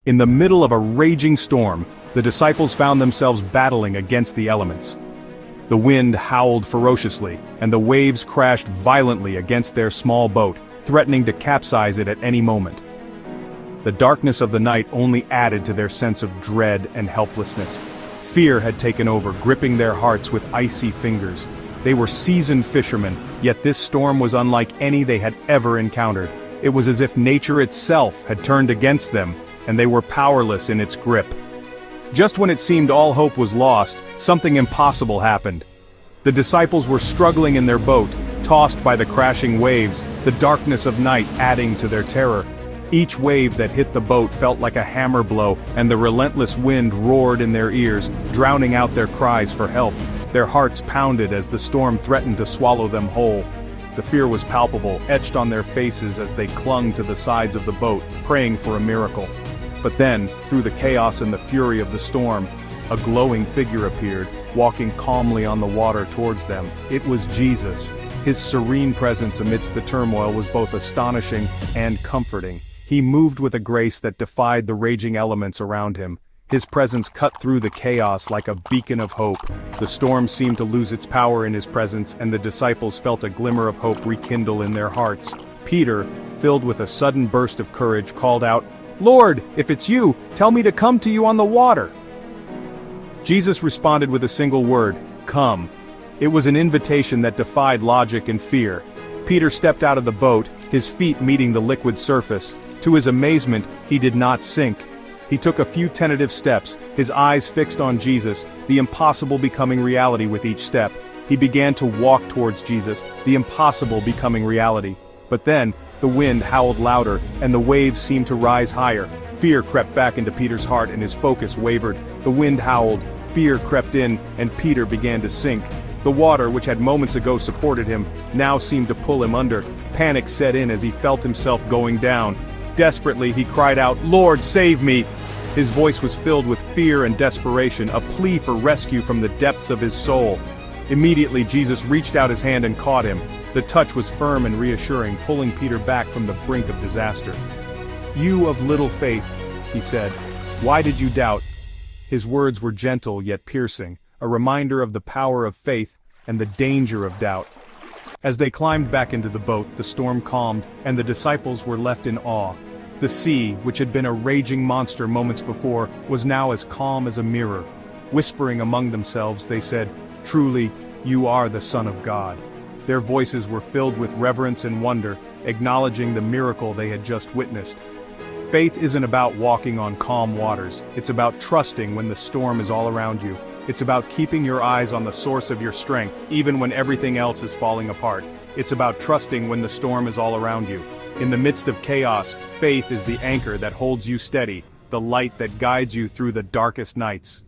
In the middle of a raging storm, the disciples found themselves battling against the elements. The wind howled ferociously, and the waves crashed violently against their small boat, threatening to capsize it at any moment. The darkness of the night only added to their sense of dread and helplessness. Fear had taken over, gripping their hearts with icy fingers. They were seasoned fishermen, yet this storm was unlike any they had ever encountered. It was as if nature itself had turned against them, and they were powerless in its grip. Just when it seemed all hope was lost, something impossible happened. The disciples were struggling in their boat, tossed by the crashing waves, the darkness of night adding to their terror. Each wave that hit the boat felt like a hammer blow, and the relentless wind roared in their ears, drowning out their cries for help. Their hearts pounded as the storm threatened to swallow them whole. The fear was palpable, etched on their faces as they clung to the sides of the boat, praying for a miracle. But then, through the chaos and the fury of the storm, a glowing figure appeared, walking calmly on the water towards them. It was Jesus. His serene presence amidst the turmoil was both astonishing and comforting. He moved with a grace that defied the raging elements around him. His presence cut through the chaos like a beacon of hope. The storm seemed to lose its power in his presence, and the disciples felt a glimmer of hope rekindle in their hearts. Peter, filled with a sudden burst of courage, called out, "Lord, if it's you, tell me to come to you on the water." Jesus responded with a single word, "Come." It was an invitation that defied logic and fear. Peter stepped out of the boat, his feet meeting the liquid surface. To his amazement, he did not sink. He took a few tentative steps, his eyes fixed on Jesus, the impossible becoming reality with each step. He began to walk towards Jesus, the impossible becoming reality. But then, the wind howled louder, and the waves seemed to rise higher. Fear crept back into Peter's heart and his focus wavered. The wind howled, fear crept in, and Peter began to sink. The water, which had moments ago supported him, now seemed to pull him under. Panic set in as he felt himself going down. Desperately, he cried out, "Lord, save me!" His voice was filled with fear and desperation, a plea for rescue from the depths of his soul. Immediately, Jesus reached out his hand and caught him. The touch was firm and reassuring, pulling Peter back from the brink of disaster. "You of little faith," he said, "why did you doubt?" His words were gentle yet piercing, a reminder of the power of faith and the danger of doubt. As they climbed back into the boat, the storm calmed, and the disciples were left in awe. The sea, which had been a raging monster moments before, was now as calm as a mirror. Whispering among themselves, they said, "Truly, you are the Son of God." Their voices were filled with reverence and wonder, acknowledging the miracle they had just witnessed. Faith isn't about walking on calm waters. It's about trusting when the storm is all around you. It's about keeping your eyes on the source of your strength, even when everything else is falling apart. It's about trusting when the storm is all around you. In the midst of chaos, faith is the anchor that holds you steady, the light that guides you through the darkest nights.